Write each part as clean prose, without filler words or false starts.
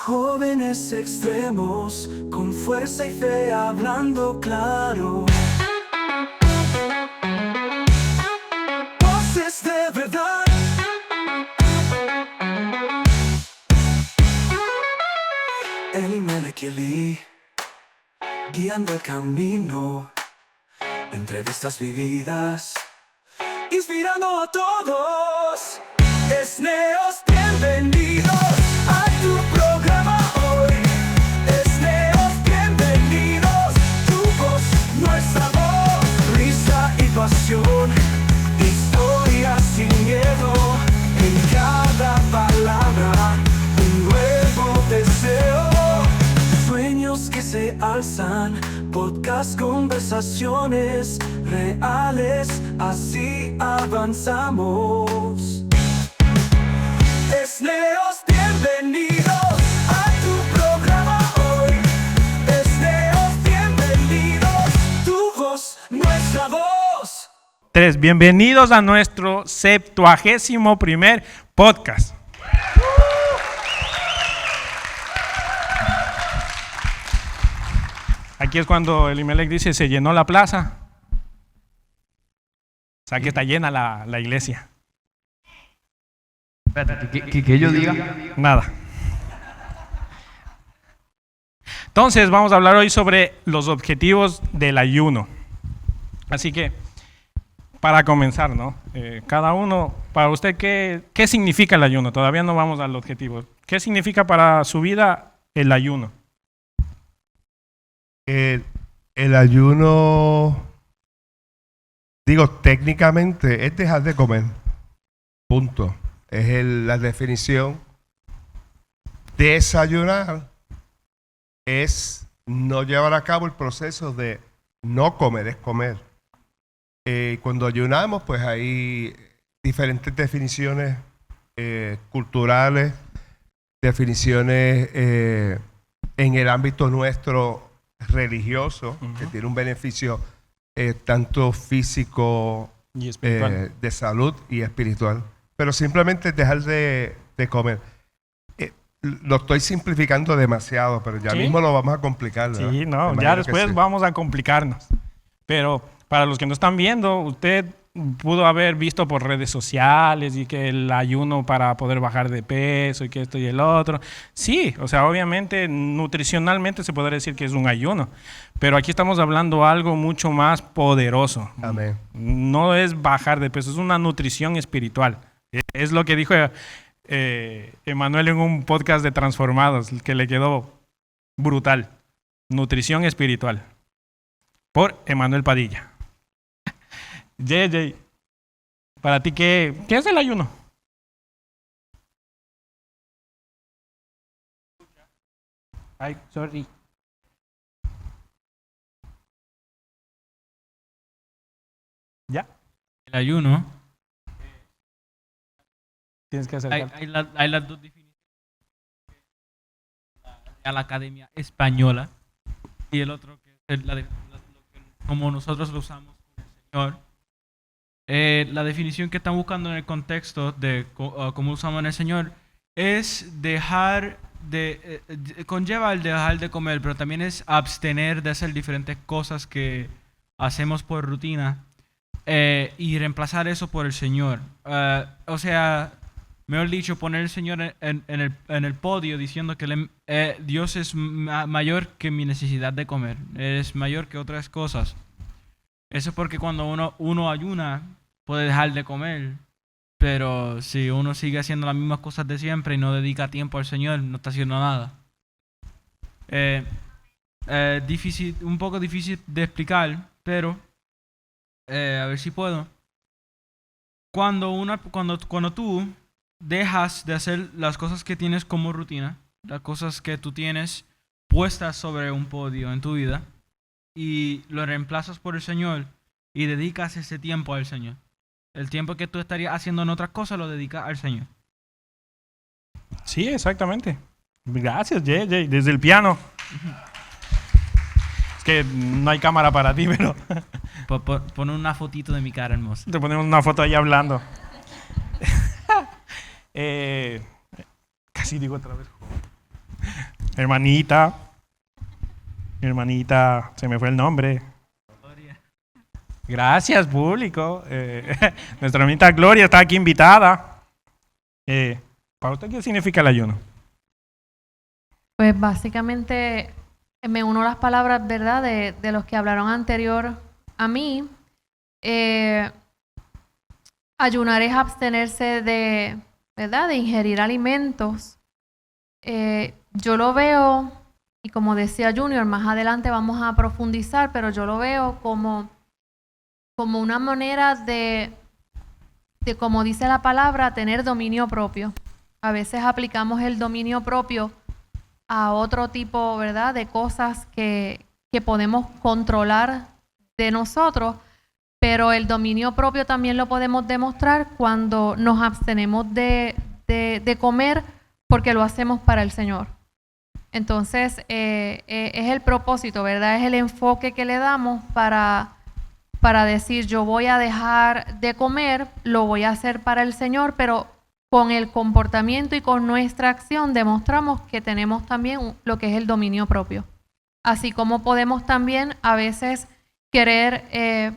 Jóvenes extremos, con fuerza y fe hablando claro. Voces de verdad. El Melekili, guiando el camino. Entrevistas vividas, inspirando a todos. Esneos, bienvenidos a tu programa hoy. Esneos, bienvenidos. Tu voz, nuestra voz. Risa y pasión, historia sin miedo. En cada palabra, un nuevo deseo. Sueños que se alzan, podcast, conversaciones reales, así avanzamos. Esneos, bienvenidos a tu programa hoy. Esneos, bienvenidos. Tu voz, nuestra voz. Bienvenidos a nuestro 71º podcast. Aquí es cuando Elimelech dice, se llenó la plaza. O sea que está llena la iglesia. Espérate, ¿que yo diga? Nada. Entonces vamos a hablar hoy sobre los objetivos del ayuno. Así que, para comenzar, ¿no? Cada uno, para usted, ¿qué significa el ayuno? Todavía no vamos al objetivo. ¿Qué significa para su vida el ayuno? El ayuno, digo, técnicamente es dejar de comer, punto. Es la definición. Desayunar es no llevar a cabo el proceso de no comer, es comer. Cuando ayunamos, pues hay diferentes definiciones culturales, definiciones en el ámbito nuestro religioso, que tiene un beneficio tanto físico, Y espiritual. de salud y espiritual. Pero simplemente dejar de comer. Lo estoy simplificando demasiado, pero ya ¿Sí? mismo lo vamos a complicar, ¿no? Sí, no, Me ya imagino que después sí. vamos a complicarnos. Pero para los que no están viendo, usted pudo haber visto por redes sociales y que el ayuno para poder bajar de peso y que esto y el otro. Sí, o sea, obviamente nutricionalmente se podría decir que es un ayuno, pero aquí estamos hablando algo mucho más poderoso. Amén. No es bajar de peso, es una nutrición espiritual. Es lo que dijo Emanuel en un podcast de Transformados, que le quedó brutal. Nutrición espiritual. Por Emanuel Padilla. JJ, para ti, ¿qué es el ayuno? Ay, sorry. ¿Ya? El ayuno. Tienes que acercarte. Hay las dos definiciones. A la Academia Española. Y el otro que es como nosotros lo usamos con el Señor. La definición que están buscando en el contexto de cómo usamos en el Señor es dejar de conlleva el dejar de comer, pero también es abstener de hacer diferentes cosas que hacemos por rutina y reemplazar eso por el Señor. O sea, mejor dicho, poner al Señor en el podio diciendo que Dios es mayor que mi necesidad de comer, es mayor que otras cosas. Eso es porque cuando uno ayuna puede dejar de comer, pero si uno sigue haciendo las mismas cosas de siempre y no dedica tiempo al Señor, no está haciendo nada. Un poco difícil de explicar, pero a ver si puedo. Cuando tú dejas de hacer las cosas que tienes como rutina, las cosas que tú tienes puestas sobre un podio en tu vida, y lo reemplazas por el Señor y dedicas ese tiempo al Señor. El tiempo que tú estarías haciendo en otras cosas lo dedicas al Señor. Sí, exactamente. Gracias, JJ, desde el piano. Es que no hay cámara para ti, pero Pon una fotito de mi cara hermosa. te ponemos una foto ahí hablando. Casi digo otra vez. Hermanita, se me fue el nombre. Gracias, público. Nuestra hermanita Gloria está aquí invitada. ¿Para usted qué significa el ayuno? Pues básicamente me uno a las palabras, ¿verdad?, de los que hablaron anterior a mí. Ayunar es abstenerse de, ¿verdad?, de ingerir alimentos. Yo lo veo, y como decía Junior, más adelante vamos a profundizar, pero yo lo veo como una manera de, como dice la palabra, tener dominio propio. A veces aplicamos el dominio propio a otro tipo, ¿verdad?, de cosas que podemos controlar de nosotros, pero el dominio propio también lo podemos demostrar cuando nos abstenemos de comer porque lo hacemos para el Señor. Entonces, es el propósito, ¿verdad? Es el enfoque que le damos para decir, yo voy a dejar de comer, lo voy a hacer para el Señor, pero con el comportamiento y con nuestra acción demostramos que tenemos también lo que es el dominio propio. Así como podemos también a veces querer,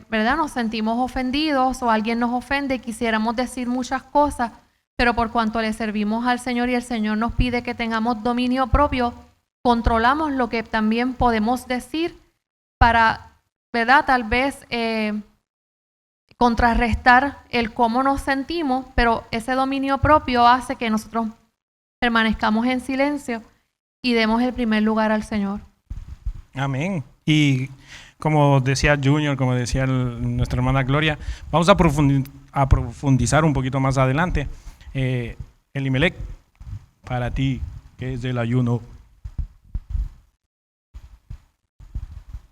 ¿verdad? Nos sentimos ofendidos o alguien nos ofende, quisiéramos decir muchas cosas, pero por cuanto le servimos al Señor y el Señor nos pide que tengamos dominio propio, controlamos lo que también podemos decir para, ¿verdad?, tal vez contrarrestar el cómo nos sentimos, pero ese dominio propio hace que nosotros permanezcamos en silencio y demos el primer lugar al Señor. Amén. Y como decía Junior, como decía nuestra hermana Gloria, vamos a profundizar un poquito más adelante. Elimelech, para ti, ¿qué es el ayuno?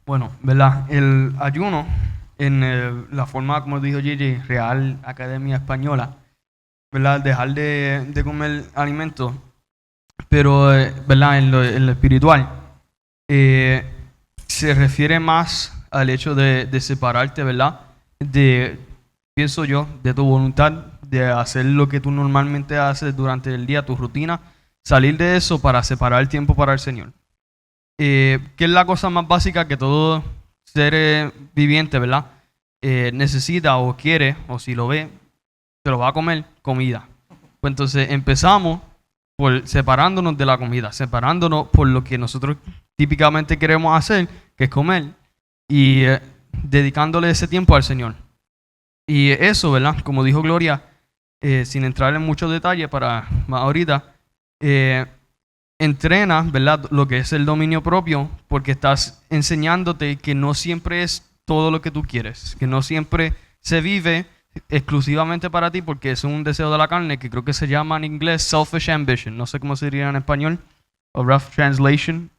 Bueno, ¿verdad? El ayuno, en la forma, como dijo Gigi, Real Academia Española, ¿verdad? Dejar de comer alimentos, pero, ¿verdad? En lo espiritual, se refiere más al hecho de separarte, ¿verdad? Pienso yo, de tu voluntad, de hacer lo que tú normalmente haces durante el día, tu rutina, salir de eso para separar el tiempo para el Señor. Que es la cosa más básica que todo ser viviente, ¿verdad? Necesita o quiere, o si lo ve, se lo va a comer, comida. Pues entonces empezamos por separándonos de la comida, separándonos por lo que nosotros típicamente queremos hacer, que es comer, y dedicándole ese tiempo al Señor. Y eso, ¿verdad? Como dijo Gloria, sin entrar en muchos detalles para más ahorita, entrenas, ¿verdad?, lo que es el dominio propio, porque estás enseñándote que no siempre es todo lo que tú quieres, que no siempre se vive exclusivamente para ti, porque es un deseo de la carne, que creo que se llama en inglés selfish ambition, no sé cómo se diría en español, o rough translation.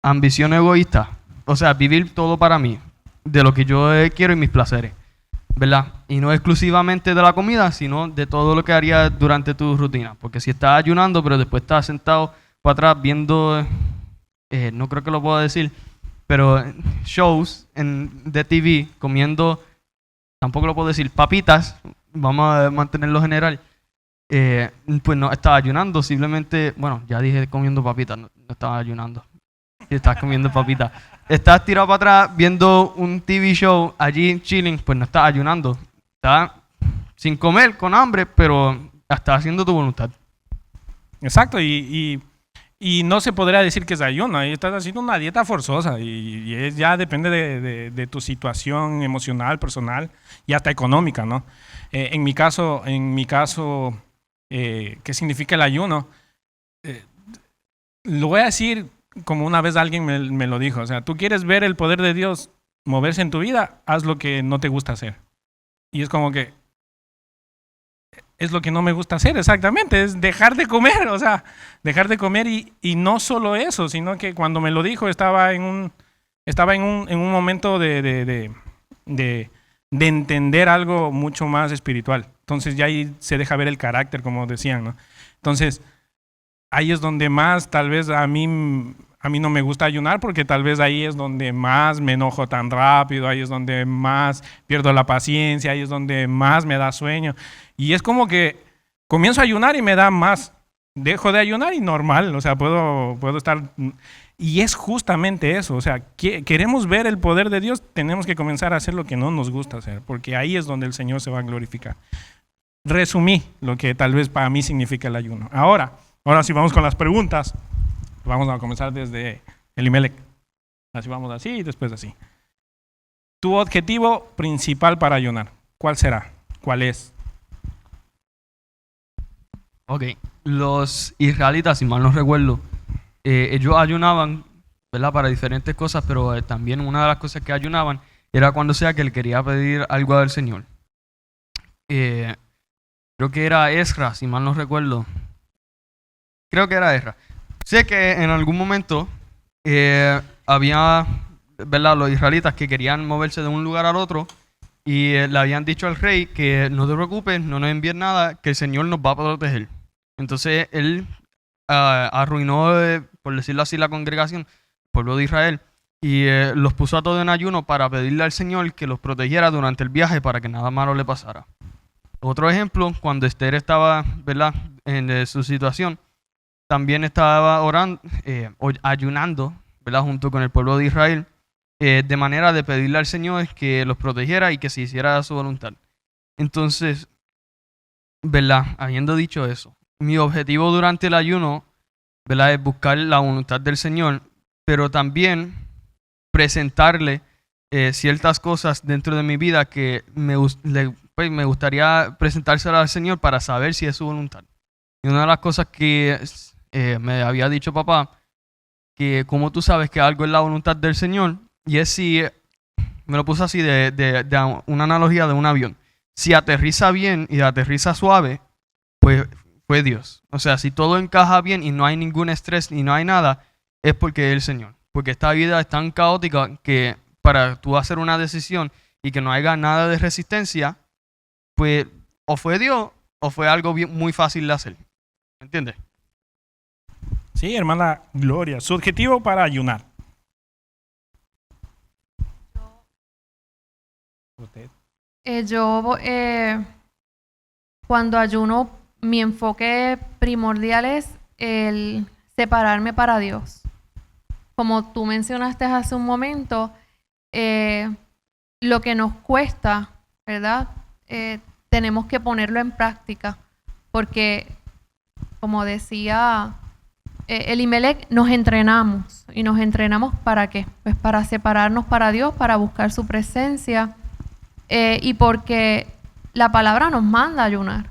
Ambición egoísta, o sea, vivir todo para mí, de lo que yo quiero y mis placeres, ¿verdad? Y no exclusivamente de la comida, sino de todo lo que harías durante tu rutina. Porque si estás ayunando, pero después estás sentado para atrás viendo, no creo que lo pueda decir, pero shows de TV, comiendo, tampoco lo puedo decir, papitas, vamos a mantenerlo general, pues no estás ayunando, simplemente, bueno, ya dije comiendo papitas, no estaba ayunando. Si estás comiendo papitas, estás tirado para atrás viendo un TV show allí chilling, pues no estás ayunando, estás sin comer, con hambre, pero estás haciendo tu voluntad. Exacto, y no se podría decir que es ayuno, ahí estás haciendo una dieta forzosa y ya depende de tu situación emocional, personal y hasta económica, ¿no? En mi caso, ¿qué significa el ayuno? Lo voy a decir como una vez alguien me lo dijo, o sea, tú quieres ver el poder de Dios moverse en tu vida, haz lo que no te gusta hacer. Y es como que es lo que no me gusta hacer, exactamente, es dejar de comer, o sea, dejar de comer y no solo eso, sino que cuando me lo dijo estaba en un momento de entender algo mucho más espiritual. Entonces ya ahí se deja ver el carácter, como decían, ¿no? Entonces, ahí es donde más tal vez a mí no me gusta ayunar, porque tal vez ahí es donde más me enojo tan rápido, ahí es donde más pierdo la paciencia, ahí es donde más me da sueño. Y es como que comienzo a ayunar y me da más dejo de ayunar y normal, o sea, puedo estar... Y es justamente eso, o sea, queremos ver el poder de Dios, tenemos que comenzar a hacer lo que no nos gusta hacer, porque ahí es donde el Señor se va a glorificar. Resumí lo que tal vez para mí significa el ayuno. Ahora sí vamos con las preguntas. Vamos a comenzar desde Elimelech. Así vamos así y después así. Tu objetivo principal para ayunar, ¿cuál será? ¿Cuál es? Ok, los israelitas, si mal no recuerdo, ellos ayunaban, ¿verdad? Para diferentes cosas, pero también una de las cosas que ayunaban era cuando sea que le quería pedir algo al Señor. Creo que era Esdras, si mal no recuerdo. Creo que era Esdras. Sé que en algún momento había, ¿verdad?, los israelitas que querían moverse de un lugar al otro y le habían dicho al rey que no te preocupes, no nos envíes nada, que el Señor nos va a proteger. Entonces él arruinó, por decirlo así, la congregación, el pueblo de Israel, y los puso a todos en ayuno para pedirle al Señor que los protegiera durante el viaje para que nada malo le pasara. Otro ejemplo, cuando Esther estaba, ¿verdad?, en su situación, también estaba orando, ayunando, ¿verdad?, junto con el pueblo de Israel, de manera de pedirle al Señor que los protegiera y que se hiciera su voluntad. Entonces, ¿verdad?, habiendo dicho eso, mi objetivo durante el ayuno, ¿verdad?, es buscar la voluntad del Señor, pero también presentarle ciertas cosas dentro de mi vida que me gustaría presentárselas al Señor para saber si es su voluntad. Y una de las cosas que me había dicho papá, que como tú sabes que algo es la voluntad del Señor, y es si, me lo puso así de una analogía de un avión. Si aterriza bien y aterriza suave, pues fue Dios. O sea, si todo encaja bien y no hay ningún estrés y no hay nada, es porque es el Señor. Porque esta vida es tan caótica que para tú hacer una decisión y que no haya nada de resistencia, pues o fue Dios o fue algo muy fácil de hacer. ¿Me entiendes? Sí, hermana Gloria, su objetivo para ayunar. Usted. Cuando ayuno, mi enfoque primordial es el separarme para Dios. Como tú mencionaste hace un momento, lo que nos cuesta, ¿verdad? Tenemos que ponerlo en práctica, porque, como decía Elimelech, nos entrenamos. ¿Y nos entrenamos para qué? Pues para separarnos para Dios, para buscar su presencia, y porque la palabra nos manda a ayunar,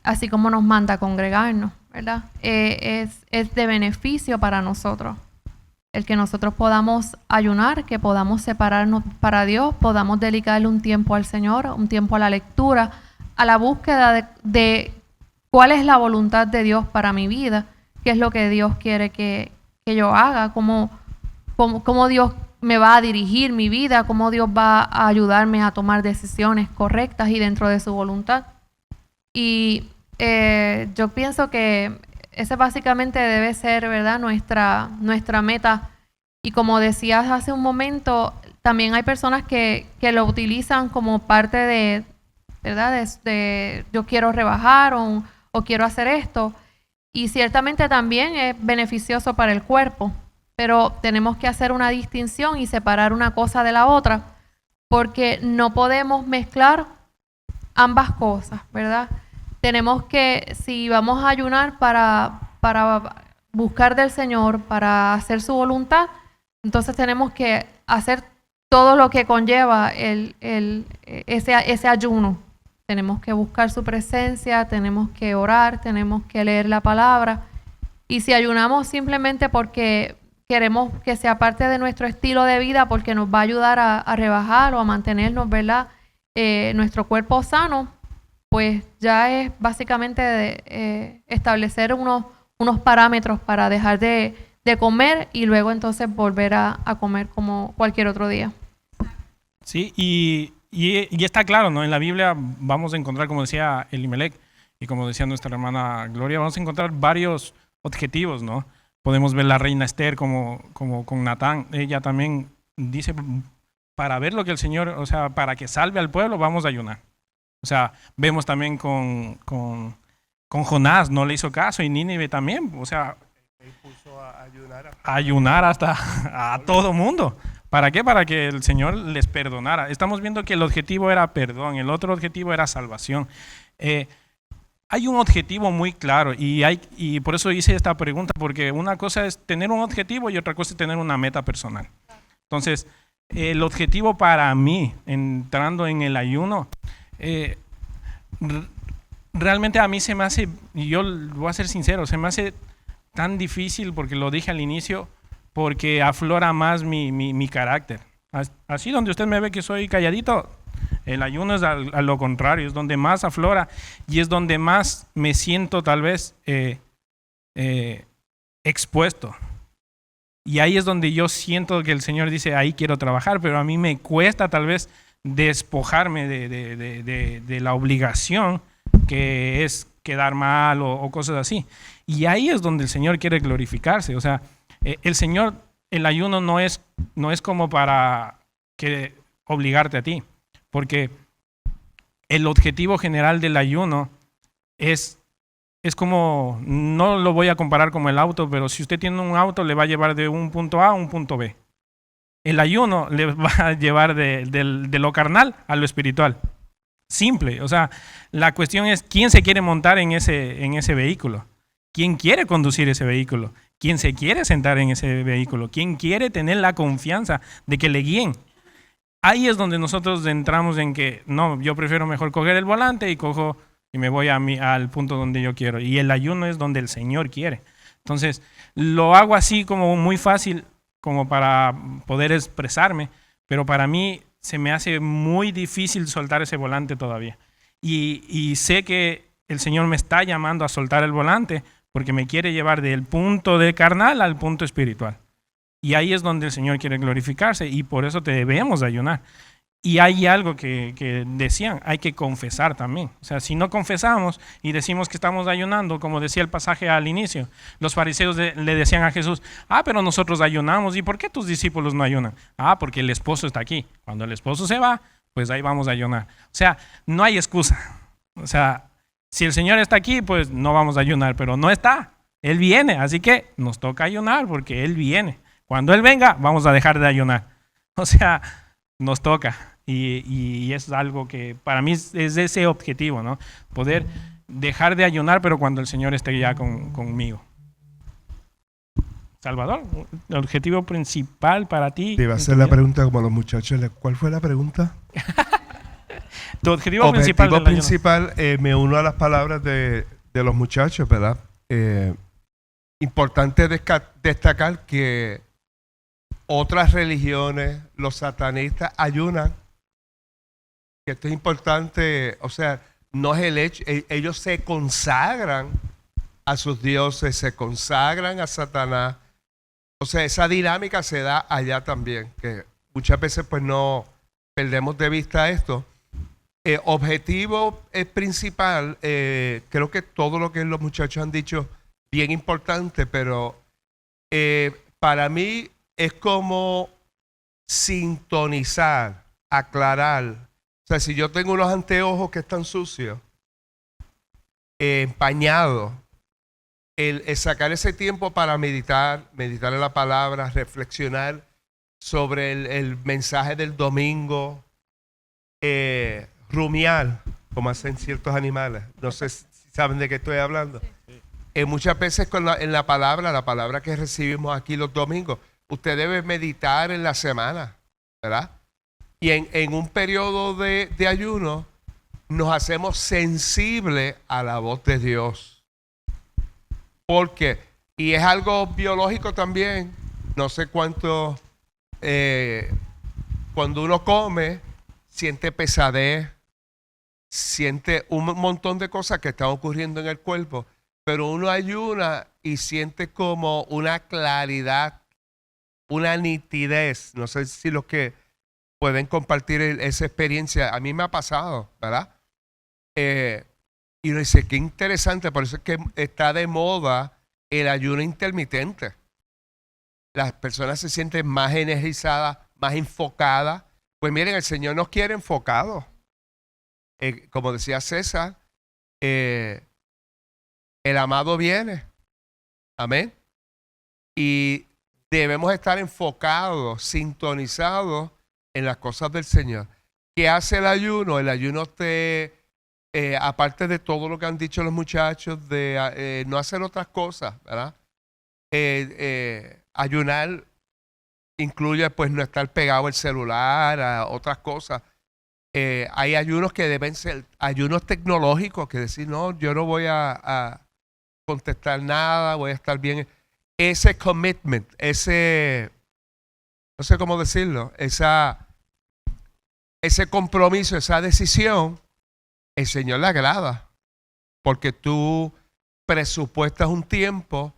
así como nos manda a congregarnos, ¿verdad? Es de beneficio para nosotros el que nosotros podamos ayunar, que podamos separarnos para Dios, podamos dedicarle un tiempo al Señor, un tiempo a la lectura, a la búsqueda de cuál es la voluntad de Dios para mi vida, qué es lo que Dios quiere que yo haga, cómo Dios me va a dirigir mi vida, cómo Dios va a ayudarme a tomar decisiones correctas y dentro de su voluntad. Y yo pienso que ese básicamente debe ser, ¿verdad?, nuestra meta. Y como decías hace un momento, también hay personas que lo utilizan como parte de, ¿verdad?, de yo quiero rebajar o quiero hacer esto. Y ciertamente también es beneficioso para el cuerpo, pero tenemos que hacer una distinción y separar una cosa de la otra, porque no podemos mezclar ambas cosas, ¿verdad? Tenemos que, si vamos a ayunar para buscar del Señor, para hacer su voluntad, entonces tenemos que hacer todo lo que conlleva ese ayuno. Tenemos que buscar su presencia, tenemos que orar, tenemos que leer la palabra. Y si ayunamos simplemente porque queremos que sea parte de nuestro estilo de vida, porque nos va a ayudar a rebajar o a mantenernos, ¿verdad?, nuestro cuerpo sano, pues ya es básicamente establecer unos parámetros para dejar de comer y luego entonces volver a comer como cualquier otro día. Sí, y está claro, ¿no? En la Biblia vamos a encontrar, como decía Elimelech y como decía nuestra hermana Gloria, vamos a encontrar varios objetivos, ¿no? Podemos ver la reina Esther como con Natán. Ella también dice, para ver lo que el Señor, o sea, para que salve al pueblo, vamos a ayunar. O sea, vemos también con con Jonás no le hizo caso y Nínive también. O sea, Él puso a ayunar ayunar hasta a todo mundo. ¿Para qué? Para que el Señor les perdonara. Estamos viendo que el objetivo era perdón, el otro objetivo era salvación. Hay un objetivo muy claro y por eso hice esta pregunta, porque una cosa es tener un objetivo y otra cosa es tener una meta personal. Entonces, el objetivo para mí, entrando en el ayuno, realmente a mí se me hace, y yo voy a ser sincero, se me hace tan difícil, porque lo dije al inicio, porque aflora más mi carácter. Así donde usted me ve que soy calladito, el ayuno es a lo contrario, es donde más aflora y es donde más me siento tal vez expuesto. Y ahí es donde yo siento que el Señor dice, ahí quiero trabajar, pero a mí me cuesta tal vez despojarme de la obligación que es quedar mal o cosas así. Y ahí es donde el Señor quiere glorificarse. O sea, el Señor, el ayuno no es como para obligarte a ti, porque el objetivo general del ayuno es como, no lo voy a comparar como el auto, pero si usted tiene un auto, le va a llevar de un punto A a un punto B. El ayuno le va a llevar de lo carnal a lo espiritual. Simple. O sea, la cuestión es quién se quiere montar en ese vehículo. ¿Quién quiere conducir ese vehículo? ¿Quién se quiere sentar en ese vehículo? ¿Quién quiere tener la confianza de que le guíen? Ahí es donde nosotros entramos en que, no, yo prefiero mejor coger el volante y me voy al punto donde yo quiero. Y el ayuno es donde el Señor quiere. Entonces, lo hago así como muy fácil, como para poder expresarme, pero para mí se me hace muy difícil soltar ese volante todavía. Y sé que el Señor me está llamando a soltar el volante porque me quiere llevar del punto de carnal al punto espiritual. Y ahí es donde el Señor quiere glorificarse y por eso debemos ayunar. Y hay algo que decían, hay que confesar también. O sea, si no confesamos y decimos que estamos ayunando, como decía el pasaje al inicio, los fariseos le decían a Jesús, pero nosotros ayunamos, ¿y por qué tus discípulos no ayunan? Porque el esposo está aquí. Cuando el esposo se va, pues ahí vamos a ayunar. O sea, no hay excusa. O sea, si el Señor está aquí, pues no vamos a ayunar, pero no está. Él viene, así que nos toca ayunar porque Él viene. Cuando Él venga, vamos a dejar de ayunar. O sea, nos toca. Y es algo que para mí es ese objetivo, ¿no? Poder dejar de ayunar, pero cuando el Señor esté ya conmigo. Salvador, el objetivo principal para ti. Te iba a hacer la pregunta como a los muchachos. ¿Cuál fue la pregunta? Tu objetivo principal. Objetivo principal, me uno a las palabras de los muchachos, ¿verdad? Importante destacar que otras religiones, los satanistas, ayunan. Que esto es importante, o sea, no es el hecho, ellos se consagran a sus dioses, se consagran a Satanás. O sea, esa dinámica se da allá también, que muchas veces pues no perdemos de vista esto. Objetivo principal, creo que todo lo que los muchachos han dicho, bien importante, pero para mí es como sintonizar, aclarar. O sea, si yo tengo unos anteojos que están sucios, empañados, el sacar ese tiempo para meditar en la palabra, reflexionar sobre el mensaje del domingo, rumiar, como hacen ciertos animales. No sé si saben de qué estoy hablando. Muchas veces en la palabra que recibimos aquí los domingos, usted debe meditar en la semana, ¿verdad? Y en un periodo de ayuno nos hacemos sensibles a la voz de Dios. Porque, y es algo biológico también, no sé cuánto, cuando uno come, siente pesadez, siente un montón de cosas que están ocurriendo en el cuerpo, pero uno ayuna y siente como una claridad, una nitidez. No sé si los que pueden compartir esa experiencia. A mí me ha pasado, ¿verdad? Y uno dice, qué interesante, por eso es que está de moda el ayuno intermitente. Las personas se sienten más energizadas, más enfocadas. Pues miren, el Señor nos quiere enfocados. Como decía César, El amado viene. Amén. Y debemos estar enfocados, sintonizados en las cosas del Señor. ¿Qué hace el ayuno? El ayuno aparte de todo lo que han dicho los muchachos, de no hacer otras cosas, ¿verdad? Ayunar incluye pues no estar pegado al celular, a otras cosas. Hay ayunos que deben ser ayunos tecnológicos, que decir, no, yo no voy a contestar nada, voy a estar bien. Ese commitment, ese, no sé cómo decirlo, ese compromiso, esa decisión, el Señor le agrada, porque tú presupuestas un tiempo,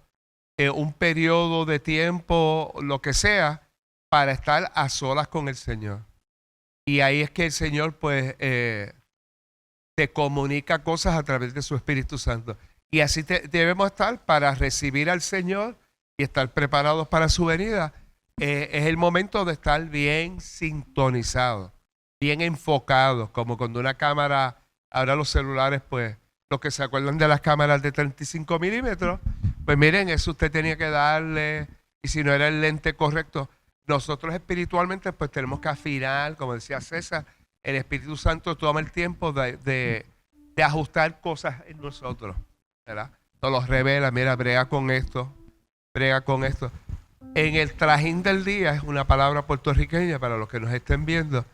un periodo de tiempo, lo que sea, para estar a solas con el Señor. Y ahí es que el Señor pues te comunica cosas a través de su Espíritu Santo. Y así debemos estar para recibir al Señor y estar preparados para su venida. Es el momento de estar bien sintonizados, bien enfocados, como cuando una cámara, ahora los celulares, pues, los que se acuerdan de las cámaras de 35 milímetros, pues miren, eso usted tenía que darle, y si no era el lente correcto, nosotros espiritualmente pues tenemos que afinar, como decía César, el Espíritu Santo toma el tiempo de ajustar cosas en nosotros, ¿verdad? Nos los revela, mira, brega con esto. En el trajín del día, es una palabra puertorriqueña para los que nos estén viendo,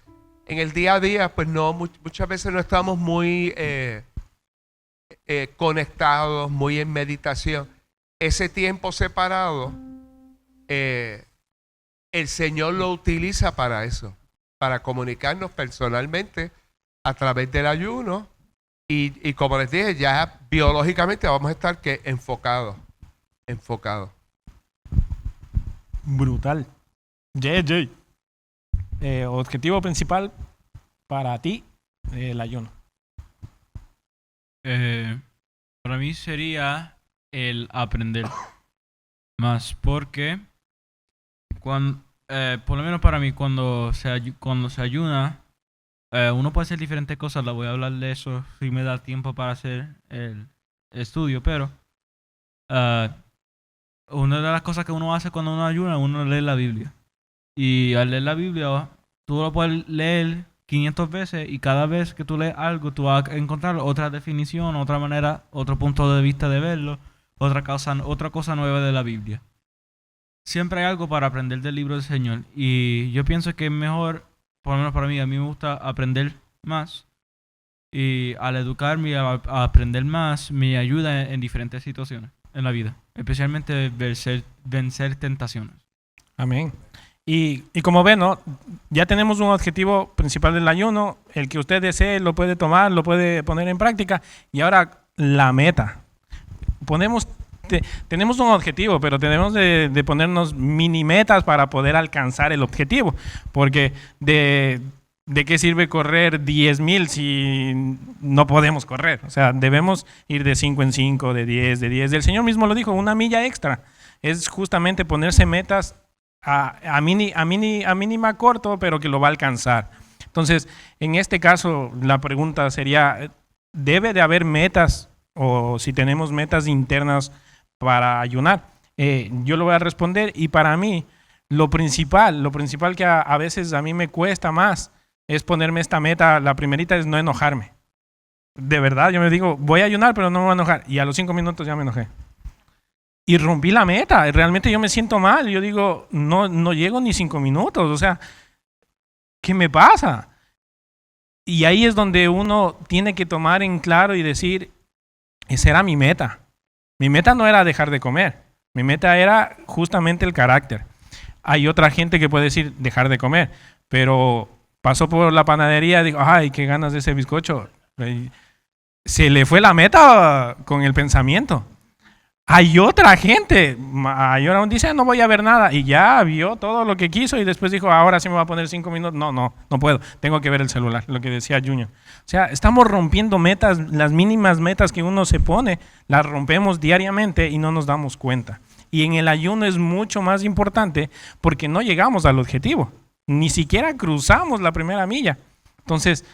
en el día a día, pues no, muchas veces no estamos muy conectados, muy en meditación. Ese tiempo separado, el Señor lo utiliza para eso, para comunicarnos personalmente a través del ayuno. Y como les dije, ya biológicamente vamos a estar enfocados. Brutal. JJ. Objetivo principal para ti, el ayuno. Para mí sería el aprender más, porque por lo menos para mí cuando se ayuna, uno puede hacer diferentes cosas. La voy a hablar de eso si me da tiempo para hacer el estudio, pero una de las cosas que uno hace cuando uno ayuna, uno lee la Biblia. Y al leer la Biblia, tú lo puedes leer 500 veces y cada vez que tú lees algo, tú vas a encontrar otra definición, otra manera, otro punto de vista de verlo, otra cosa nueva de la Biblia. Siempre hay algo para aprender del libro del Señor. Y yo pienso que es mejor, por lo menos para mí, a mí me gusta aprender más. Y al educarme a aprender más, me ayuda en diferentes situaciones en la vida. Especialmente vencer tentaciones. Amén. Y como ven, ¿no? Ya tenemos un objetivo principal del ayuno. El que usted desee lo puede tomar, lo puede poner en práctica. Y ahora la meta. Tenemos un objetivo, pero tenemos de ponernos mini metas para poder alcanzar el objetivo. Porque ¿de qué sirve correr 10,000 si no podemos correr? O sea, debemos ir de 5 en 5, de 10, de 10. El Señor mismo lo dijo, una milla extra. Es justamente ponerse metas a mínima corto, pero que lo va a alcanzar. Entonces, en este caso, la pregunta sería, ¿debe de haber metas o si tenemos metas internas para ayunar? Yo lo voy a responder y para mí, lo principal que a veces a mí me cuesta más es ponerme esta meta. La primerita es no enojarme. De verdad, yo me digo, voy a ayunar, pero no me voy a enojar. Y a los 5 minutos ya me enojé. Y rompí la meta. Realmente yo me siento mal. Yo digo, no llego ni 5 minutos. O sea, ¿qué me pasa? Y ahí es donde uno tiene que tomar en claro y decir, esa era mi meta. Mi meta no era dejar de comer. Mi meta era justamente el carácter. Hay otra gente que puede decir dejar de comer, pero pasó por la panadería y dijo, ay, qué ganas de ese bizcocho. Se le fue la meta con el pensamiento. Hay otra gente, mayor dice, no voy a ver nada, y ya vio todo lo que quiso y después dijo, ahora sí me va a poner 5 minutos. No puedo, tengo que ver el celular, lo que decía Junior. O sea, estamos rompiendo metas, las mínimas metas que uno se pone, las rompemos diariamente y no nos damos cuenta. Y en el ayuno es mucho más importante porque no llegamos al objetivo, ni siquiera cruzamos la primera milla. Entonces,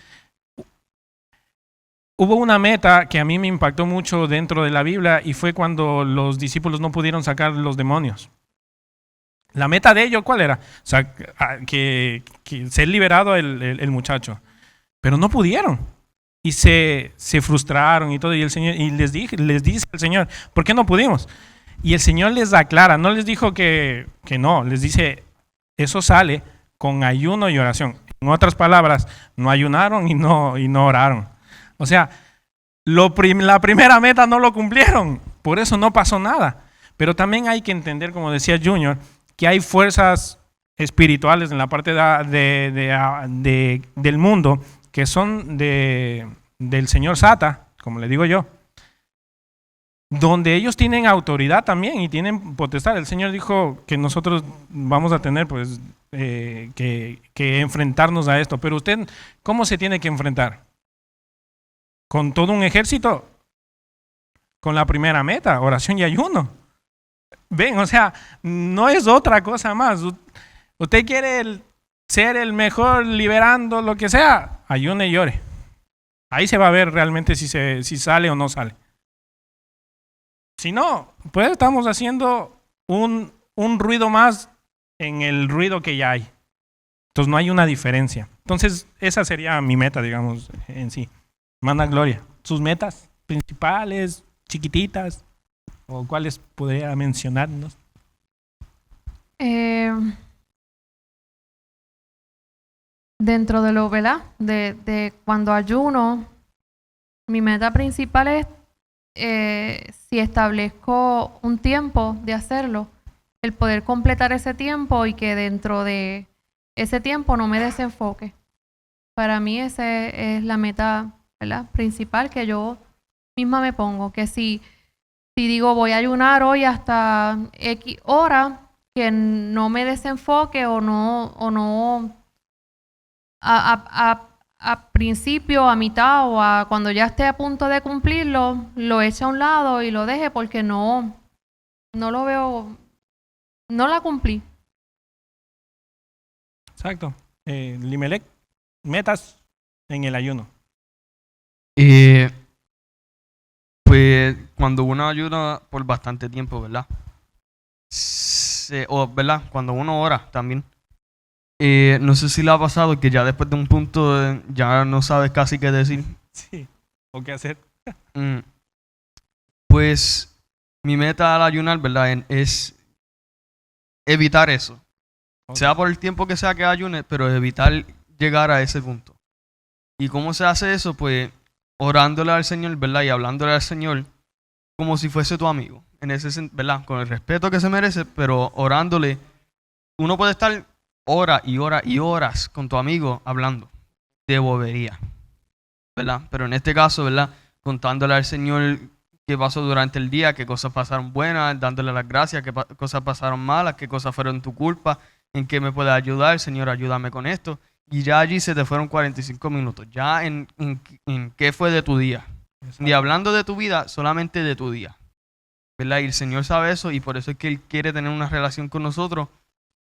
hubo una meta que a mí me impactó mucho dentro de la Biblia y fue cuando los discípulos no pudieron sacar los demonios. La meta de ellos, ¿cuál era? O sea, que ser liberado el muchacho. Pero no pudieron. Y se frustraron y todo. Y el Señor, y les dice el Señor, ¿por qué no pudimos? Y el Señor les aclara, no les dijo que no, les dice, eso sale con ayuno y oración. En otras palabras, no ayunaron y no oraron. O sea, la primera meta no lo cumplieron, por eso no pasó nada. Pero también hay que entender, como decía Junior, que hay fuerzas espirituales en la parte del mundo que son del señor Sata, como le digo yo, donde ellos tienen autoridad también y tienen potestad. El Señor dijo que nosotros vamos a tener pues que enfrentarnos a esto. Pero usted, ¿cómo se tiene que enfrentar? ¿Con todo un ejército? Con la primera meta, oración y ayuno. Ven, o sea, no es otra cosa más. Usted quiere ser el mejor liberando lo que sea, ayune y ore. Ahí se va a ver realmente si sale o no sale. Si no, pues estamos haciendo un ruido más en el ruido que ya hay. Entonces no hay una diferencia. Entonces esa sería mi meta, digamos, en sí. Hermana Gloria, sus metas principales, chiquititas, o cuáles podría mencionarnos. Dentro de lo, ¿verdad? De cuando ayuno, mi meta principal es, si establezco un tiempo de hacerlo, el poder completar ese tiempo y que dentro de ese tiempo no me desenfoque. Para mí esa es la meta, ¿verdad?, principal que yo misma me pongo, que si digo voy a ayunar hoy hasta X hora, que no me desenfoque o no a principio, a mitad o a cuando ya esté a punto de cumplirlo, lo eche a un lado y lo deje porque no lo veo, no la cumplí. Exacto. Limelec, metas en el ayuno. Pues cuando uno ayuda por bastante tiempo, ¿verdad? ¿Verdad? Cuando uno ora también. No sé si le ha pasado que ya después de un punto ya no sabes casi qué decir. Sí. ¿O qué hacer? Pues mi meta al ayunar, ¿verdad?, es evitar eso. Okay. Sea por el tiempo que sea que ayune, pero evitar llegar a ese punto. ¿Y cómo se hace eso? Pues orándole al Señor, ¿verdad? Y hablándole al Señor como si fuese tu amigo. En ese, ¿verdad? Con el respeto que se merece, pero orándole. Uno puede estar horas y horas y horas con tu amigo hablando de bobería, ¿verdad? Pero en este caso, ¿verdad?, contándole al Señor qué pasó durante el día, qué cosas pasaron buenas, dándole las gracias, qué cosas pasaron malas, qué cosas fueron tu culpa, en qué me puedes ayudar, Señor, ayúdame con esto. Y ya allí se te fueron 45 minutos. Ya en qué fue de tu día. Exacto. Ni hablando de tu vida, solamente de tu día, ¿verdad? Y el Señor sabe eso y por eso es que Él quiere tener una relación con nosotros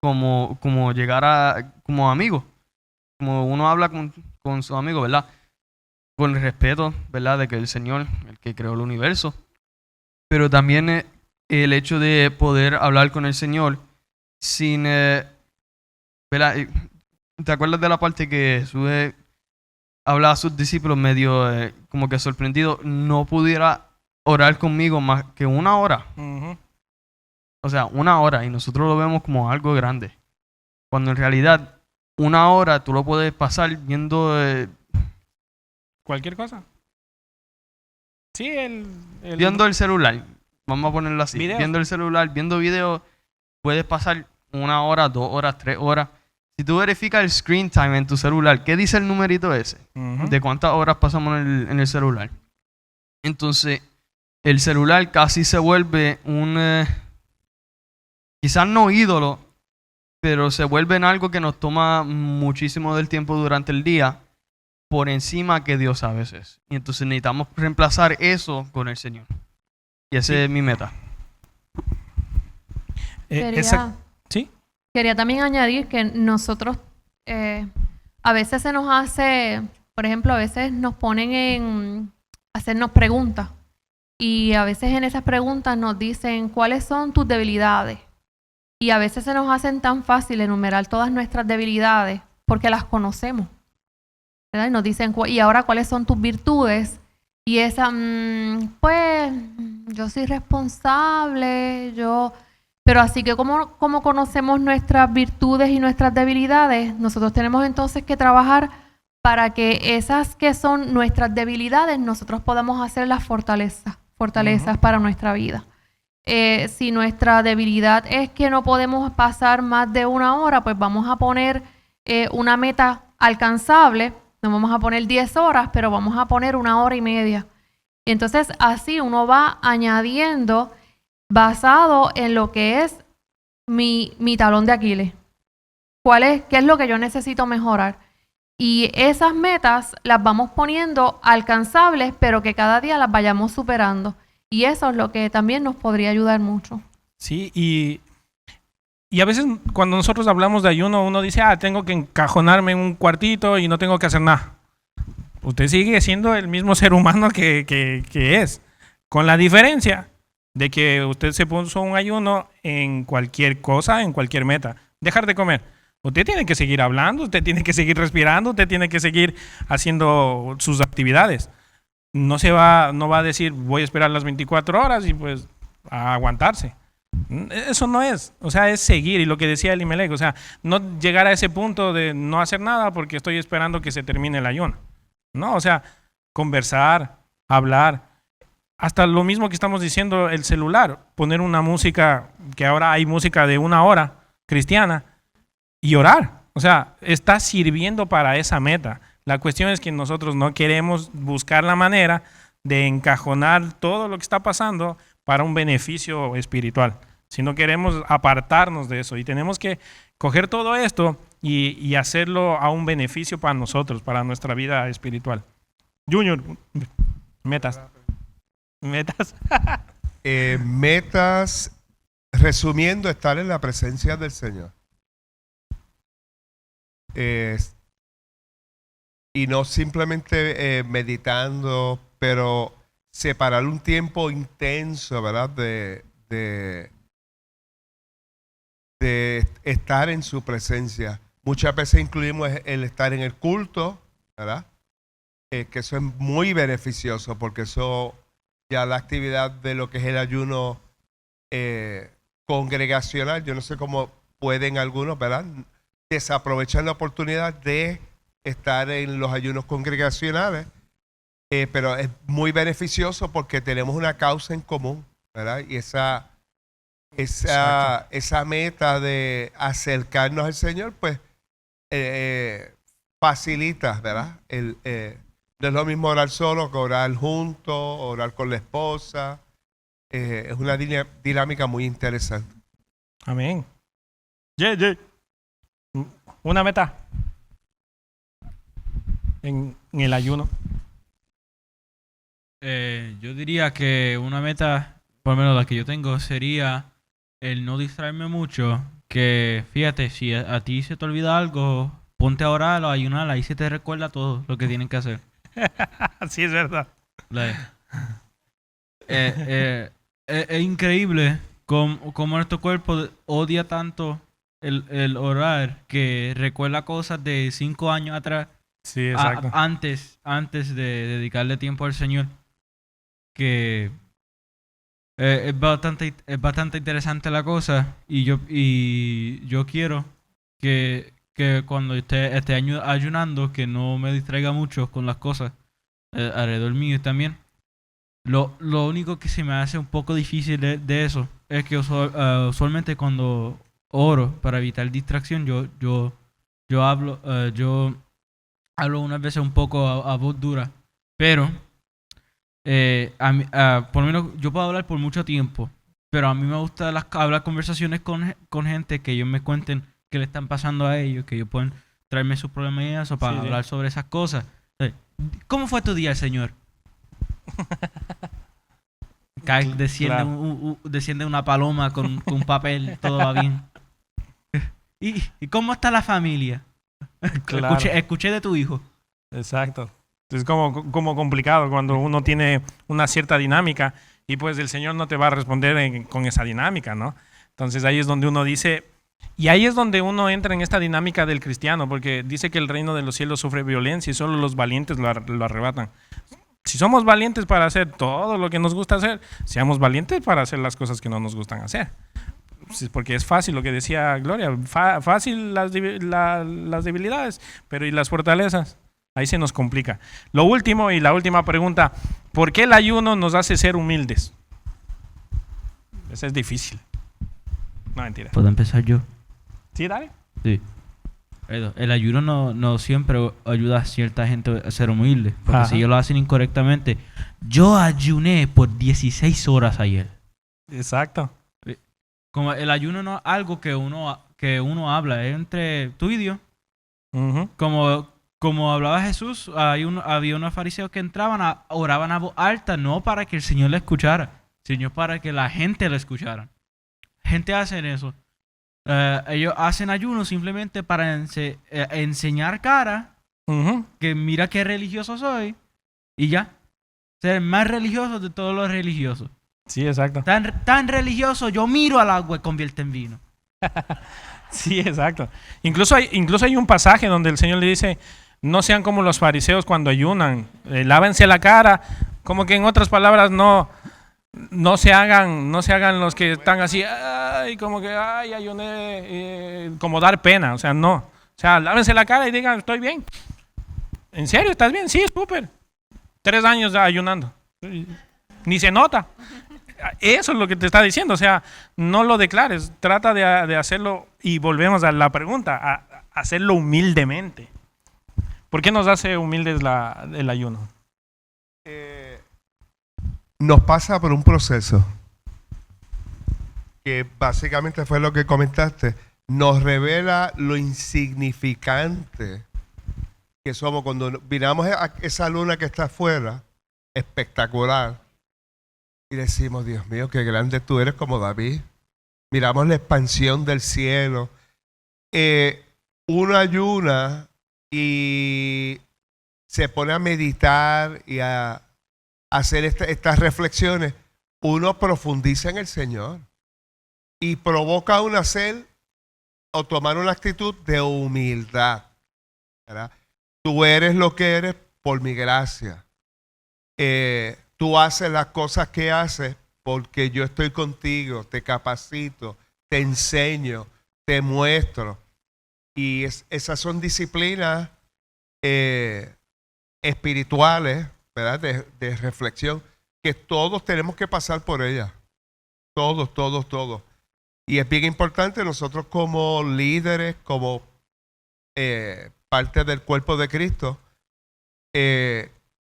como llegar a como amigos. Como uno habla con su amigo, ¿verdad? Con el respeto, ¿verdad?, de que el Señor, el que creó el universo. Pero también el hecho de poder hablar con el Señor sin, ¿verdad? ¿Te acuerdas de la parte que Jesús hablaba a sus discípulos medio como que sorprendido? No pudiera orar conmigo más que una hora. Uh-huh. O sea, una hora. Y nosotros lo vemos como algo grande. Cuando en realidad una hora tú lo puedes pasar viendo... ¿Cualquier cosa? Sí, viendo el celular. Vamos a ponerlo así. Videos. Viendo el celular, viendo videos. Puedes pasar 1 hora, 2 horas, 3 horas. Si tú verificas el screen time en tu celular, ¿qué dice el numerito ese? Uh-huh. De cuántas horas pasamos en el celular. Entonces, el celular casi se vuelve un... quizás no ídolo, pero se vuelve en algo que nos toma muchísimo del tiempo durante el día, por encima que Dios a veces. Y entonces necesitamos reemplazar eso con el Señor. Y esa es mi meta. ¿Sí? Quería también añadir que nosotros a veces se nos hace, por ejemplo, a veces nos ponen hacernos preguntas. Y a veces en esas preguntas nos dicen cuáles son tus debilidades. Y a veces se nos hacen tan fácil enumerar todas nuestras debilidades porque las conocemos, ¿verdad? Y nos dicen, ¿y ahora cuáles son tus virtudes? Y esa, pues, yo soy responsable, Pero así que como conocemos nuestras virtudes y nuestras debilidades, nosotros tenemos entonces que trabajar para que esas que son nuestras debilidades, nosotros podamos hacer las fortalezas para nuestra vida. Si nuestra debilidad es que no podemos pasar más de 1 hora, pues vamos a poner una meta alcanzable. No vamos a poner 10 horas, pero vamos a poner 1 hora y media. Entonces, así uno va añadiendo basado en lo que es mi talón de Aquiles. ¿Qué es lo que yo necesito mejorar? Y esas metas las vamos poniendo alcanzables, pero que cada día las vayamos superando. Y eso es lo que también nos podría ayudar mucho. Sí, y a veces cuando nosotros hablamos de ayuno, uno dice, tengo que encajonarme en un cuartito y no tengo que hacer nada. Usted sigue siendo el mismo ser humano que es, con la diferencia de que usted se puso un ayuno en cualquier cosa, en cualquier meta. Dejar de comer. Usted tiene que seguir hablando, usted tiene que seguir respirando, usted tiene que seguir haciendo sus actividades. No va a decir, voy a esperar las 24 horas y pues a aguantarse. Eso no es, o sea, es seguir. Y lo que decía Elimelech, o sea, no llegar a ese punto de no hacer nada porque estoy esperando que se termine el ayuno. No, o sea, conversar, hablar. Hasta lo mismo que estamos diciendo, el celular, poner una música, que ahora hay música de 1 hora cristiana, y orar. O sea, está sirviendo para esa meta. La cuestión es que nosotros no queremos buscar la manera de encajonar todo lo que está pasando para un beneficio espiritual, sino queremos apartarnos de eso y tenemos que coger todo esto y hacerlo a un beneficio para nosotros, para nuestra vida espiritual. Junior, metas. Metas, resumiendo, estar en la presencia del Señor. Y no simplemente meditando, pero separar un tiempo intenso, ¿verdad? De estar en su presencia. Muchas veces incluimos el estar en el culto, ¿verdad? Que eso es muy beneficioso porque eso ya la actividad de lo que es el ayuno congregacional, yo no sé cómo pueden algunos, ¿verdad? Desaprovechar la oportunidad de estar en los ayunos congregacionales, pero es muy beneficioso porque tenemos una causa en común, ¿verdad? Y esa meta de acercarnos al Señor, pues facilita, ¿verdad? No es lo mismo orar solo que orar juntos, orar con la esposa. Es una dinámica muy interesante. Amén. Una meta en el ayuno. Yo diría que una meta, por lo menos la que yo tengo, sería el no distraerme mucho. Que fíjate, si a ti se te olvida algo, ponte a orar o a ayunar, ahí se te recuerda todo lo que tienen que hacer. Sí, es verdad. Es increíble cómo nuestro cuerpo odia tanto el orar que recuerda cosas de 5 años atrás. Sí, exacto. Antes de dedicarle tiempo al Señor. Que es bastante interesante la cosa. Y yo quiero que cuando esté ayunando, que no me distraiga mucho con las cosas alrededor mío también. Lo único que se me hace un poco difícil de eso es que usualmente cuando oro para evitar distracción, yo hablo unas veces un poco a voz dura, pero por lo menos yo puedo hablar por mucho tiempo, pero a mí me gusta hablar conversaciones con gente que ellos me cuenten qué le están pasando a ellos, que ellos pueden traerme sus problemas y eso para hablar sobre esas cosas. ¿Cómo fue tu día, Señor? Desciende una paloma con un papel, todo va bien. ¿Y cómo está la familia? Claro. Escuché de tu hijo. Exacto. Es como complicado cuando uno tiene una cierta dinámica y pues el Señor no te va a responder con esa dinámica, ¿no? Entonces ahí es donde uno dice, y ahí es donde uno entra en esta dinámica del cristiano, porque dice que el reino de los cielos sufre violencia y solo los valientes lo arrebatan. Si somos valientes para hacer todo lo que nos gusta hacer, seamos valientes para hacer las cosas que no nos gustan hacer. Porque es fácil lo que decía Gloria, fácil las debilidades, pero ¿y las fortalezas? Ahí se nos complica. Lo último y la última pregunta, ¿por qué el ayuno nos hace ser humildes? Eso es difícil. No, mentira. ¿Puedo empezar yo? ¿Sí, dale? Sí. El ayuno no siempre ayuda a cierta gente a ser humilde. Porque Ajá. si ellos lo hacen incorrectamente. Yo ayuné por 16 horas ayer. Exacto. Como el ayuno no es algo que uno habla, es entre tú y Dios. Ujú. Como hablaba Jesús, había unos fariseos que entraban, oraban a voz alta, no para que el Señor le escuchara, sino para que la gente le escuchara. Gente hacen eso. Ellos hacen ayuno simplemente para enseñar cara, Ujú. que mira qué religioso soy, y ya. Ser más religioso de todos los religiosos. Sí, exacto. Tan religioso, yo miro al agua y convierte en vino. Sí, exacto. Incluso hay un pasaje donde el Señor le dice, no sean como los fariseos cuando ayunan, lávense la cara, como que en otras palabras no se hagan los que están así, ay, como que, ay, ayuné, como dar pena, o sea, no. O sea, lávense la cara y digan, estoy bien. ¿En serio? ¿Estás bien? Sí, súper. 3 años ayunando. Ni se nota. Eso es lo que te está diciendo, o sea, no lo declares, trata de hacerlo, y volvemos a la pregunta, a hacerlo humildemente. ¿Por qué nos hace humildes el ayuno? Nos pasa por un proceso que básicamente fue lo que comentaste. Nos revela lo insignificante que somos cuando miramos a esa luna que está afuera, espectacular, y decimos, Dios mío, qué grande tú eres como David. Miramos la expansión del cielo. Uno ayuna y se pone a meditar y a hacer estas reflexiones. Uno profundiza en el Señor y provoca a uno hacer o tomar una actitud de humildad, ¿verdad? Tú eres lo que eres por mi gracia. Tú haces las cosas que haces porque yo estoy contigo, te capacito, te enseño, te muestro. Y esas son disciplinas espirituales, ¿verdad? De reflexión, que todos tenemos que pasar por ellas. Todos. Y es bien importante nosotros como líderes, como parte del cuerpo de Cristo,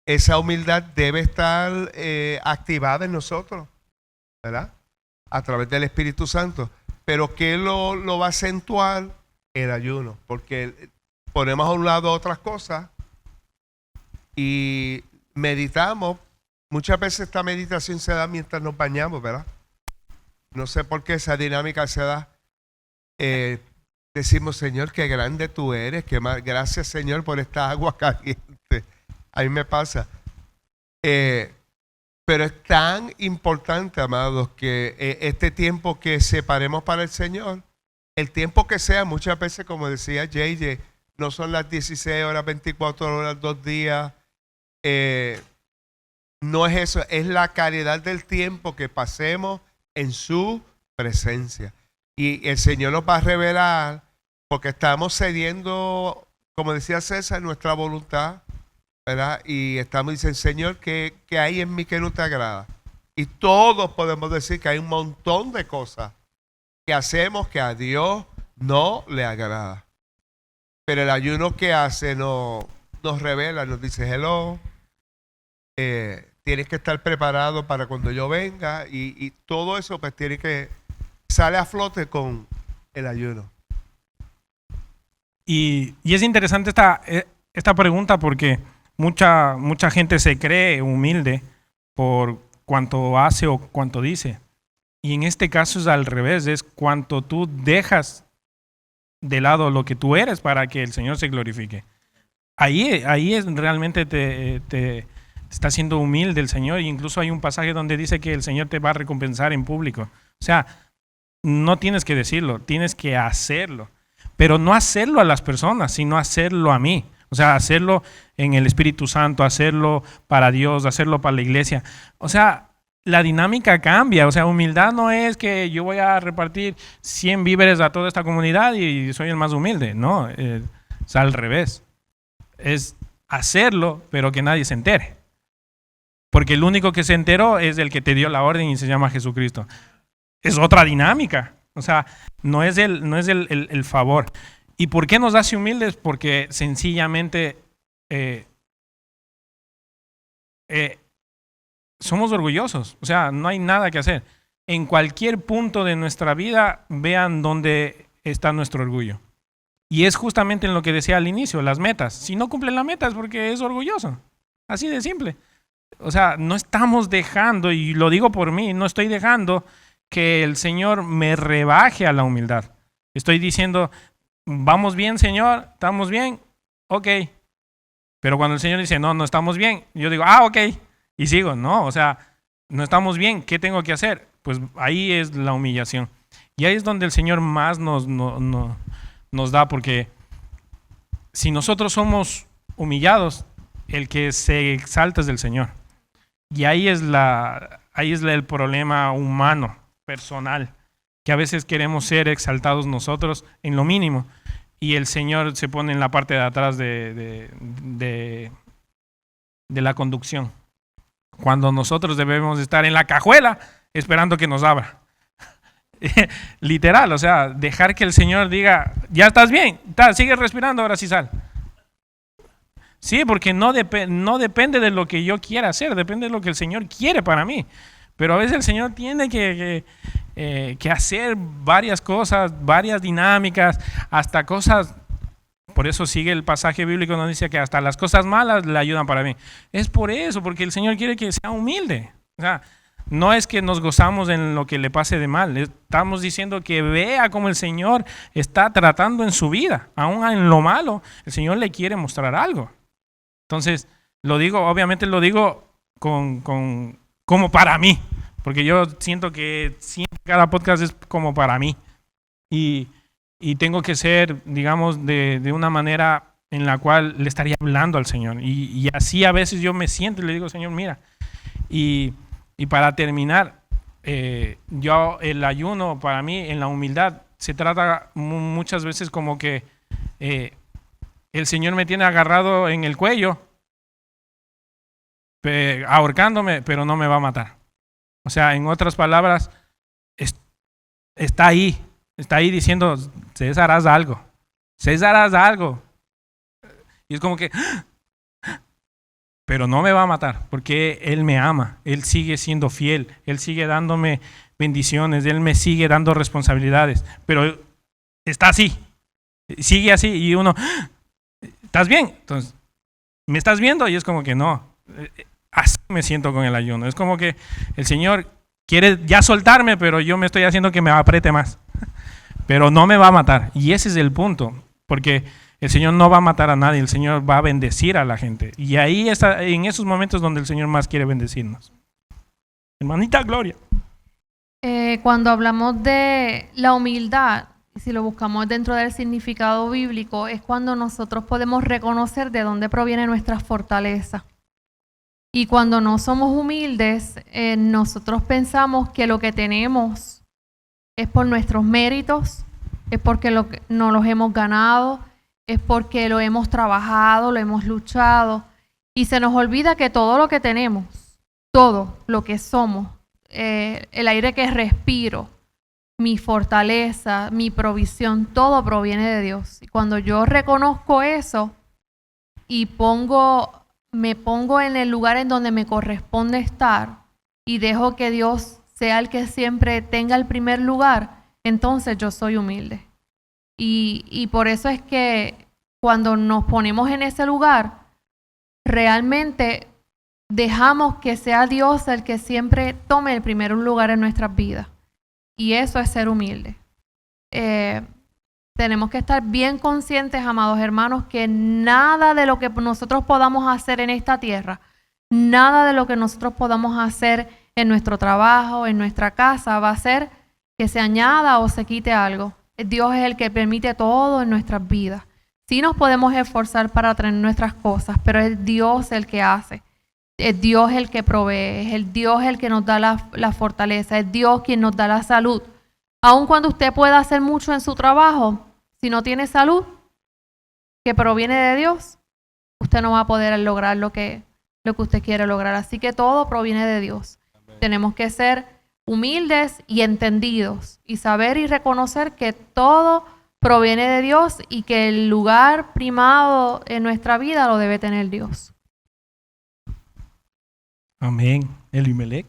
esa humildad debe estar activada en nosotros, ¿verdad? A través del Espíritu Santo. Pero ¿qué lo va a acentuar? El ayuno. Porque ponemos a un lado otras cosas y meditamos. Muchas veces esta meditación se da mientras nos bañamos, ¿verdad? No sé por qué esa dinámica se da. Decimos, Señor, qué grande tú eres. Gracias, Señor, por esta agua caliente. A mí me pasa. Pero es tan importante, amados, que este tiempo que separemos para el Señor, el tiempo que sea, muchas veces, como decía JJ, no son las 16 horas, 24 horas, 2 días. No es eso, es la calidad del tiempo que pasemos en su presencia. Y el Señor nos va a revelar, porque estamos cediendo, como decía César, nuestra voluntad, ¿verdad? Y estamos diciendo, Señor, ¿qué hay en mí que no te agrada? Y todos podemos decir que hay un montón de cosas que hacemos que a Dios no le agrada. Pero el ayuno que hace nos revela, nos dice, hello, tienes que estar preparado para cuando yo venga, y todo eso pues tiene que sale a flote con el ayuno. Y es interesante esta pregunta porque mucha gente se cree humilde por cuanto hace o cuanto dice. Y en este caso es al revés, es cuanto tú dejas de lado lo que tú eres para que el Señor se glorifique. ahí es realmente te está siendo humilde el Señor. E incluso hay un pasaje donde dice que el Señor te va a recompensar en público. O sea, no tienes que decirlo, tienes que hacerlo. Pero no hacerlo a las personas, sino hacerlo a mí. O sea, hacerlo en el Espíritu Santo, hacerlo para Dios, hacerlo para la iglesia. O sea, la dinámica cambia. O sea, humildad no es que yo voy a repartir 100 víveres a toda esta comunidad y soy el más humilde. No, es al revés. Es hacerlo, pero que nadie se entere. Porque el único que se enteró es el que te dio la orden y se llama Jesucristo. Es otra dinámica. O sea, no es el favor. ¿Y por qué nos hace humildes? Porque sencillamente somos orgullosos. O sea, no hay nada que hacer. En cualquier punto de nuestra vida, vean dónde está nuestro orgullo. Y es justamente en lo que decía al inicio, las metas. Si no cumplen la meta es porque es orgulloso. Así de simple. O sea, no estamos dejando, y lo digo por mí, no estoy dejando que el Señor me rebaje a la humildad. Estoy diciendo, vamos bien, Señor, estamos bien, ok. Pero cuando el Señor dice, no, no estamos bien, yo digo, ok, y sigo. No, o sea, no estamos bien, ¿qué tengo que hacer? Pues ahí es la humillación. Y ahí es donde el Señor más nos da, porque si nosotros somos humillados, el que se exalta es del Señor. Y ahí es el problema humano, personal, que a veces queremos ser exaltados nosotros en lo mínimo y el Señor se pone en la parte de atrás de la conducción, cuando nosotros debemos estar en la cajuela esperando que nos abra. Literal, o sea, dejar que el Señor diga, ya estás bien, sigue respirando, ahora sí sal. Sí, porque no depende de lo que yo quiera hacer, depende de lo que el Señor quiere para mí. Pero a veces el Señor tiene que hacer varias cosas, varias dinámicas, hasta cosas. Por eso sigue el pasaje bíblico donde dice que hasta las cosas malas le ayudan para mí. Es por eso, porque el Señor quiere que sea humilde. O sea, no es que nos gozamos en lo que le pase de mal. Estamos diciendo que vea cómo el Señor está tratando en su vida. Aún en lo malo, el Señor le quiere mostrar algo. Entonces, obviamente lo digo como para mí, porque yo siento que siempre cada podcast es como para mí y tengo que ser, digamos, de una manera en la cual le estaría hablando al Señor y así a veces yo me siento y le digo, Señor, mira, y para terminar, el ayuno para mí en la humildad se trata muchas veces como que el Señor me tiene agarrado en el cuello, ahorcándome, pero no me va a matar. O sea, en otras palabras, está ahí diciendo, César, haz algo. Y es como que, pero no me va a matar, porque Él me ama, Él sigue siendo fiel, Él sigue dándome bendiciones, Él me sigue dando responsabilidades, pero está así, sigue así, y uno, ¿estás bien? Entonces, ¿me estás viendo? Y es como que no. Así me siento con el ayuno. Es como que el Señor quiere ya soltarme, pero yo me estoy haciendo que me apriete más. Pero no me va a matar. Y ese es el punto. Porque el Señor no va a matar a nadie. El Señor va a bendecir a la gente. Y ahí está, en esos momentos donde el Señor más quiere bendecirnos. Hermanita Gloria. Cuando hablamos de la humildad, si lo buscamos dentro del significado bíblico, es cuando nosotros podemos reconocer de dónde proviene nuestra fortaleza. Y cuando no somos humildes, nosotros pensamos que lo que tenemos es por nuestros méritos, es porque nos los hemos ganado, es porque lo hemos trabajado, lo hemos luchado. Y se nos olvida que todo lo que tenemos, todo lo que somos, el aire que respiro, mi fortaleza, mi provisión, todo proviene de Dios. Y cuando yo reconozco eso y me pongo en el lugar en donde me corresponde estar y dejo que Dios sea el que siempre tenga el primer lugar, entonces yo soy humilde. Y por eso es que cuando nos ponemos en ese lugar, realmente dejamos que sea Dios el que siempre tome el primer lugar en nuestras vidas. Y eso es ser humilde. tenemos que estar bien conscientes, amados hermanos, que nada de lo que nosotros podamos hacer en esta tierra, nada de lo que nosotros podamos hacer en nuestro trabajo, en nuestra casa, va a ser que se añada o se quite algo. Dios es el que permite todo en nuestras vidas. Sí nos podemos esforzar para tener nuestras cosas, pero es Dios el que hace. Es Dios el que provee, es el Dios el que nos da la fortaleza, es Dios quien nos da la salud. Aun cuando usted pueda hacer mucho en su trabajo, si no tiene salud que proviene de Dios, usted no va a poder lograr lo que usted quiere lograr. Así que todo proviene de Dios. Tenemos que ser humildes y entendidos y saber y reconocer que todo proviene de Dios y que el lugar primado en nuestra vida lo debe tener Dios. Amén. Elimelech,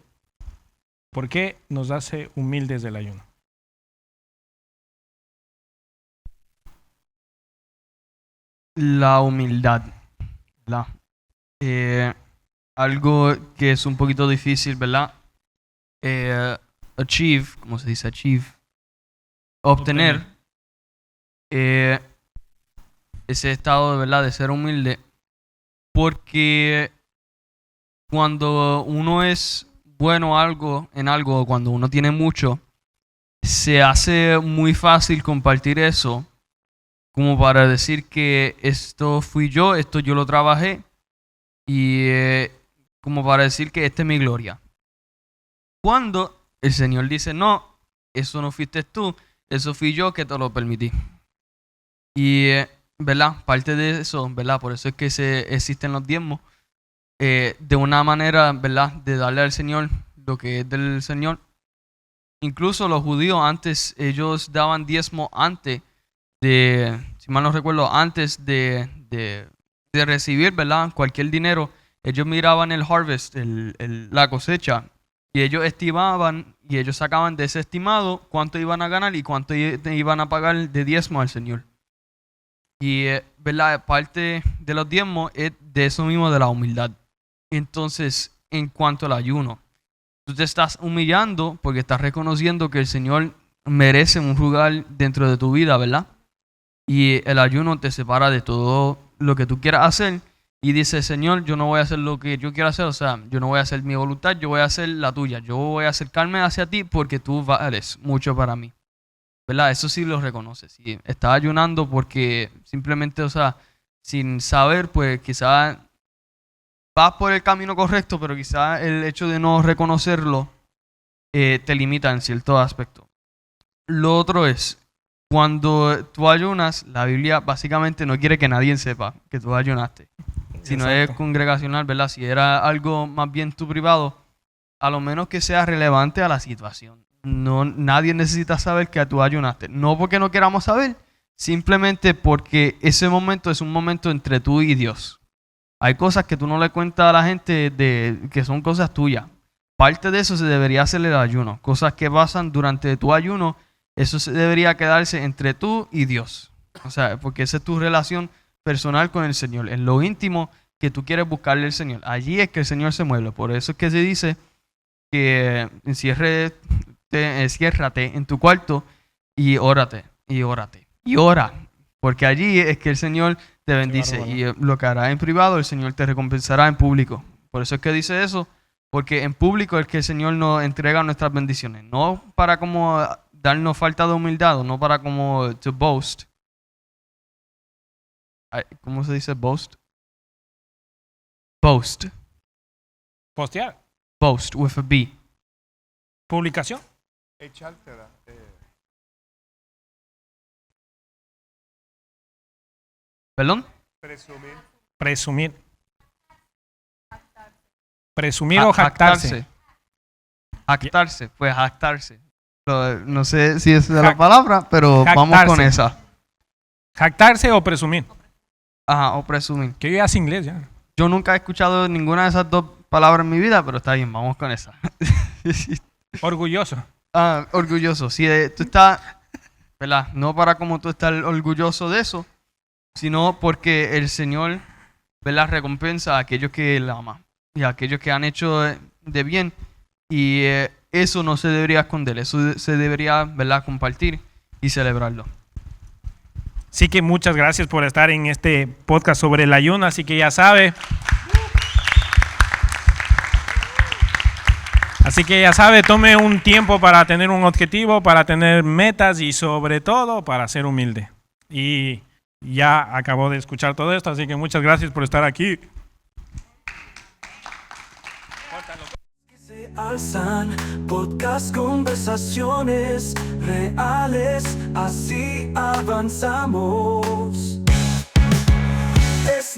¿por qué nos hace humildes del ayuno? La humildad, ¿verdad? Algo que es un poquito difícil, ¿verdad? Achieve, ¿cómo se dice? Achieve. Obtener ese estado, ¿verdad? De ser humilde. Porque cuando uno es bueno en algo, cuando uno tiene mucho, se hace muy fácil compartir eso, como para decir que esto fui yo, esto yo lo trabajé, y como para decir que esta es mi gloria. Cuando el Señor dice, no, eso no fuiste tú, eso fui yo que te lo permití. Y, ¿verdad? Parte de eso, ¿verdad? Por eso es que existen los diezmos, de una manera, ¿verdad? De darle al Señor lo que es del Señor. Incluso los judíos antes, ellos daban diezmo antes de, si mal no recuerdo, antes de recibir, ¿verdad? Cualquier dinero. Ellos miraban el harvest, la cosecha, y ellos estimaban y ellos sacaban de ese estimado cuánto iban a ganar y cuánto iban a pagar de diezmo al Señor. Y, ¿verdad? Parte de los diezmos es de eso mismo, de la humildad. Entonces, en cuanto al ayuno, tú te estás humillando porque estás reconociendo que el Señor merece un lugar dentro de tu vida, ¿verdad? Y el ayuno te separa de todo lo que tú quieras hacer y dice, Señor, yo no voy a hacer lo que yo quiero hacer, o sea, yo no voy a hacer mi voluntad, yo voy a hacer la tuya, yo voy a acercarme hacia ti porque tú vales mucho para mí, ¿verdad? Eso sí lo reconoces. Si estás ayunando porque simplemente, o sea, sin saber, pues quizás vas por el camino correcto, pero quizás el hecho de no reconocerlo te limita en ciertos aspectos. Lo otro es, cuando tú ayunas, la Biblia básicamente no quiere que nadie sepa que tú ayunaste. Si no es congregacional, ¿verdad? Si era algo más bien tu privado, a lo menos que sea relevante a la situación. No, nadie necesita saber que tú ayunaste. No porque no queramos saber, simplemente porque ese momento es un momento entre tú y Dios. Hay cosas que tú no le cuentas a la gente que son cosas tuyas. Parte de eso se debería hacer el ayuno. Cosas que pasan durante tu ayuno, eso se debería quedarse entre tú y Dios. O sea, porque esa es tu relación personal con el Señor. En lo íntimo que tú quieres buscarle al Señor. Allí es que el Señor se mueve. Por eso es que se dice que enciérrate en tu cuarto y órate, y órate, y ora. Porque allí es que el Señor te bendice. Y lo que hará en privado, el Señor te recompensará en público. Por eso es que dice eso. Porque en público es que el Señor nos entrega nuestras bendiciones. No para como darnos falta de humildad, no para como to boast. ¿Cómo se dice boast? Boast. Postear. Boast with a B. Publicación. Echártela. ¿Perdón? Presumir. Presumir. Presumir o jactarse. Jactarse, pues jactarse. No sé si es la palabra, pero vamos con Jactarse. esa. Jactarse o presumir. Ajá, o presumir. Que yo ya sé inglés ya. Yo nunca he escuchado ninguna de esas dos palabras en mi vida, pero está bien, vamos con esa. Orgulloso. Orgulloso. Si tú estás, ¿verdad? No para como tú estás orgulloso de eso, sino porque el Señor, ¿verdad? Recompensa a aquellos que Él ama y a aquellos que han hecho de bien. Y eso no se debería esconder, eso se debería, ¿verdad? Compartir y celebrarlo. Así que muchas gracias por estar en este podcast sobre el ayuno. Así que ya sabe. Así que ya sabe, tome un tiempo para tener un objetivo, para tener metas y sobre todo para ser humilde. Y ya acabó de escuchar todo esto, así que muchas gracias por estar aquí. Se alzan podcast, conversaciones reales, así avanzamos. Es